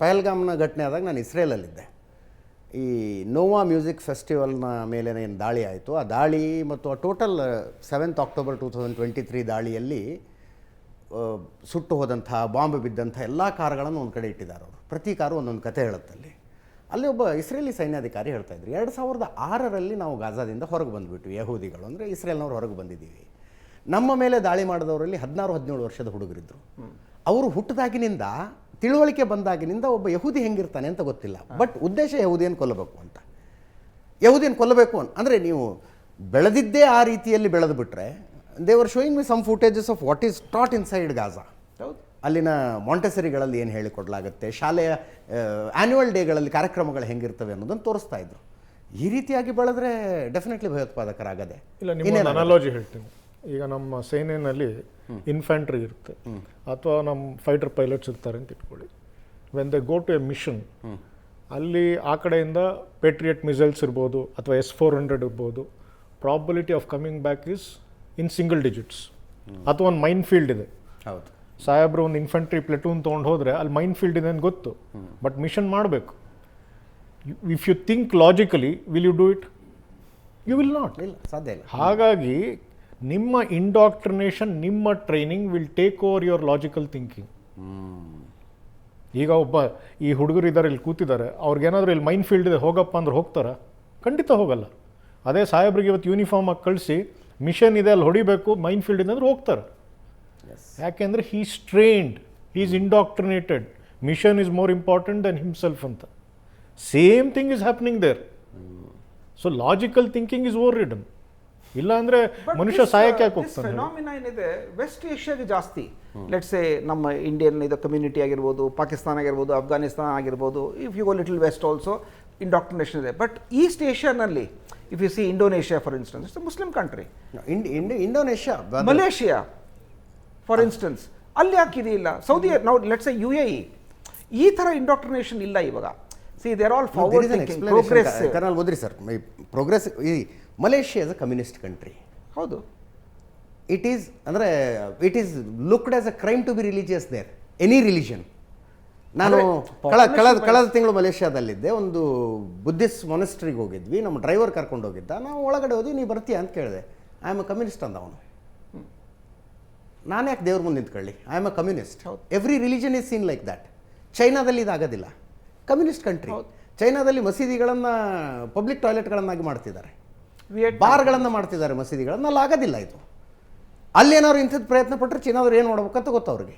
ಪಹಲ್ಗಾಮ್ನ ಘಟನೆ ಆದಾಗ ನಾನು ಇಸ್ರೇಲಲ್ಲಿದ್ದೆ. ಈ ನೋವಾ ಮ್ಯೂಸಿಕ್ ಫೆಸ್ಟಿವಲ್ನ ಮೇಲೆ ಏನು ದಾಳಿ ಆಯಿತು, ಆ ದಾಳಿ ಮತ್ತು ಟೋಟಲ್ 7th October 2023 ದಾಳಿಯಲ್ಲಿ ಸುಟ್ಟು ಹೋದಂಥ, ಬಾಂಬ್ ಬಿದ್ದಂಥ ಎಲ್ಲ ಕಾರುಗಳನ್ನು ಒಂದು ಕಡೆ ಇಟ್ಟಿದ್ದಾರೆ ಅವರು. ಪ್ರತಿ ಕಾರು ಒಂದೊಂದು ಕತೆ ಹೇಳುತ್ತಲ್ಲಿ. ಅಲ್ಲಿ ಒಬ್ಬ ಇಸ್ರೇಲಿ ಸೈನ್ಯಾಧಿಕಾರಿ ಹೇಳ್ತಾಯಿದ್ರು, 2006ರಲ್ಲಿ ನಾವು ಗಾಜಾದಿಂದ ಹೊರಗೆ ಬಂದುಬಿಟ್ವಿ, ಯಹೂದಿಗಳು ಅಂದರೆ ಇಸ್ರೇಲ್ನವ್ರು ಹೊರಗೆ ಬಂದಿದ್ದೀವಿ. ನಮ್ಮ ಮೇಲೆ ದಾಳಿ ಮಾಡಿದವರಲ್ಲಿ 16-17 ವರ್ಷದ ಹುಡುಗರಿದ್ದರು. ಅವರು ಹುಟ್ಟಿದಾಗಿನಿಂದ, ತಿಳುವಳಿಕೆ ಬಂದಾಗಿನಿಂದ ಒಬ್ಬ ಯಹೂದಿ ಹೆಂಗಿರ್ತಾನೆ ಅಂತ ಗೊತ್ತಿಲ್ಲ. ಬಟ್ ಉದ್ದೇಶ ಯಹೂದಿಯನ್ನು ಕೊಲ್ಲಬೇಕು ಅಂತ. ಯಹೂದಿಯನ್ನು ಕೊಲ್ಲಬೇಕು ಅಂದರೆ ನೀವು ಬೆಳೆದಿದ್ದೇ ಆ ರೀತಿಯಲ್ಲಿ ಬೆಳೆದು ಬಿಟ್ಟರೆ, they were showing me some footages of what is taught inside Gaza. ಅಲ್ಲಿನ ಮಾಂಟೆಸರಿಗಳಲ್ಲಿ ಏನು ಹೇಳಿಕೊಡಲಾಗುತ್ತೆ, ಶಾಲೆಯ ಆ್ಯನ್ಯುವಲ್ ಡೇಗಳಲ್ಲಿ ಕಾರ್ಯಕ್ರಮಗಳು ಹೆಂಗಿರ್ತವೆ ಅನ್ನೋದನ್ನು ತೋರಿಸ್ತಾ ಇದ್ರು. ಈ ರೀತಿಯಾಗಿ ಬೆಳೆದ್ರೆ ಡೆಫಿನೆಟ್ಲಿ ಭಯೋತ್ಪಾದಕರಾಗದೆ. ಇಲ್ಲ, ನಿಮ್ಮ ಅನಾಲಜಿ ಹೇಳ್ತೀನಿ. ಈಗ ನಮ್ಮ ಸೇನೆಯಲ್ಲಿ ಇನ್ಫ್ಯಾಂಟ್ರಿ ಇರುತ್ತೆ ಅಥವಾ ನಮ್ಮ ಫೈಟರ್ ಪೈಲಟ್ಸ್ ಇರ್ತಾರೆ ಅಂತ ಇಟ್ಕೊಳ್ಳಿ. When they go to a mission, ಅಲ್ಲಿ ಆ ಕಡೆಯಿಂದ ಪೇಟ್ರಿಯಟ್ ಮಿಸೈಲ್ಸ್ ಇರ್ಬೋದು ಅಥವಾ S-400 ಇರ್ಬೋದು, probability of coming back is in single digits. ಅಥವಾ ಒಂದು ಮೈನ್ ಫೀಲ್ಡ್ ಇದೆ. ಹೌದು, ಸಾಹೇಬ್ರು ಒಂದು ಇನ್ಫಂಟ್ರಿ ಪ್ಲೆಟೂನ್ ತೊಗೊಂಡು ಹೋದರೆ ಅಲ್ಲಿ ಮೈನ್ ಫೀಲ್ಡ್ ಇದೆ ಅಂತ ಗೊತ್ತು, ಬಟ್ ಮಿಷನ್ ಮಾಡಬೇಕು. If you think logically, will you do it? You will not. ಇಲ್ಲ, ಸಾಧ್ಯ ಇಲ್ಲ. ಹಾಗಾಗಿ ನಿಮ್ಮ ಇಂಡಾಕ್ಟ್ರಿನೇಷನ್, ನಿಮ್ಮ training will take over your logical thinking. ಈಗ ಈ ಹುಡುಗರು ಇದ್ದಾರೆ, ಇಲ್ಲಿ ಕೂತಿದ್ದಾರೆ, ಅವ್ರಿಗೇನಾದರೂ ಇಲ್ಲಿ ಮೈನ್ ಫೀಲ್ಡ್ ಇದೆ ಹೋಗಪ್ಪ ಅಂದ್ರೆ ಹೋಗ್ತಾರ? ಖಂಡಿತ ಹೋಗಲ್ಲ. ಅದೇ ಸಾಹೇಬ್ರಿಗೆ ಇವತ್ತು ಯೂನಿಫಾರ್ಮ್ ಆಗಿ ಕಳಿಸಿ ಮಿಷನ್ ಇದೆ ಅಲ್ಲಿ ಹೊಡಿಬೇಕು, ಮೈನ್ ಫೀಲ್ಡ್ ಇದೆ ಅಂದ್ರೆ ಹೋಗ್ತಾರೆ. ಯಾಕೆಂದರೆ he is trained, he is indoctrinated. Mission is more important than himself ಅಂತ. Same thing is happening there. So logical thinking is overridden. ಇಲ್ಲ ಅಂದರೆ ಮನುಷ್ಯ ಸಾಯಕ್ಕೆ ಯಾಕೆ ಹೋಗ್ತಾನೆ? ಫಿನಾಮಿನಾ ಏನಿದೆ ವೆಸ್ಟ್ ಏಷ್ಯಾಗೆ ಜಾಸ್ತಿ. ಲೆಟ್ಸ್ ಸೇ ನಮ್ಮ ಇಂಡಿಯನ್ ಇದು ಕಮ್ಯುನಿಟಿ ಆಗಿರ್ಬೋದು, ಪಾಕಿಸ್ತಾನ ಆಗಿರ್ಬೋದು, ಅಫ್ಘಾನಿಸ್ತಾನ ಆಗಿರ್ಬೋದು, if you go little west also indoctrination ಇದೆ. ಬಟ್ ಈಸ್ಟ್ ಏಷ್ಯಾನಲ್ಲಿ if you see Indonesia for instance, it's a Muslim country. Indonesia, Malaysia for instance, ಅಲ್ಲಿ ಯಾಕಿದೆಯಿಲ್ಲ? ಸೌದಿ, ನಾವು ಲೆಟ್ಸ್ ಸೇ UAE, ಈ ಥರ ಇಂಡಾಕ್ಟ್ರಿನೇಷನ್ ಇಲ್ಲ ಇವಾಗ. See there all forward thinking, progress. Colonel ಓದ್ರಿ ಸರ್, ಪ್ರೋಗ್ರೆಸ್. ಈ Malaysia is a communist country. ಹೌದು. ಇಟ್ ಈಸ್ ಅಂದರೆ it is looked as a crime to be religious there, any religion. ನಾನು ಕಳೆದ ತಿಂಗಳು ಮಲೇಷ್ಯಾದಲ್ಲಿದ್ದೆ. ಒಂದು ಬುದ್ಧಿಸ್ಟ್ ಮೊನೆಸ್ಟ್ರಿಗೆ ಹೋಗಿದ್ವಿ. ನಮ್ಮ ಡ್ರೈವರ್ ಕರ್ಕೊಂಡು ಹೋಗಿದ್ದ. ನಾವು ಒಳಗಡೆ ಹೋದ್ವಿ. ನೀ ಬರ್ತೀಯ ಅಂತ ಕೇಳಿದೆ. ಐ ಆಮ್ ಅ ಕಮ್ಯುನಿಸ್ಟ್ ಅಂದ ಅವನು. ನಾನು ಯಾಕೆ ದೇವ್ರ ಮುಂದೆ ನಿಂತ್ಕೊಳ್ಳಿ? I am a communist. Every religion is seen like that. ಚೈನಾದಲ್ಲಿ ಇದಾಗೋದಿಲ್ಲ. Communist country. ಚೈನಾದಲ್ಲಿ ಮಸೀದಿಗಳನ್ನು ಪಬ್ಲಿಕ್ ಟಾಯ್ಲೆಟ್ಗಳನ್ನಾಗಿ ಮಾಡ್ತಿದ್ದಾರೆ, ಬಾರ್ಗಳನ್ನು ಮಾಡ್ತಿದ್ದಾರೆ ಮಸೀದಿಗಳನ್ನು. ಅಲ್ಲಿ ಆಗೋದಿಲ್ಲ ಇದು. ಅಲ್ಲೇನಾದ್ರು ಇಂಥದ್ದು ಪ್ರಯತ್ನ ಪಟ್ಟರೆ ಚೀನಾದವ್ರು ಏನು ಮಾಡ್ಬೇಕಂತ ಗೊತ್ತು ಅವ್ರಿಗೆ.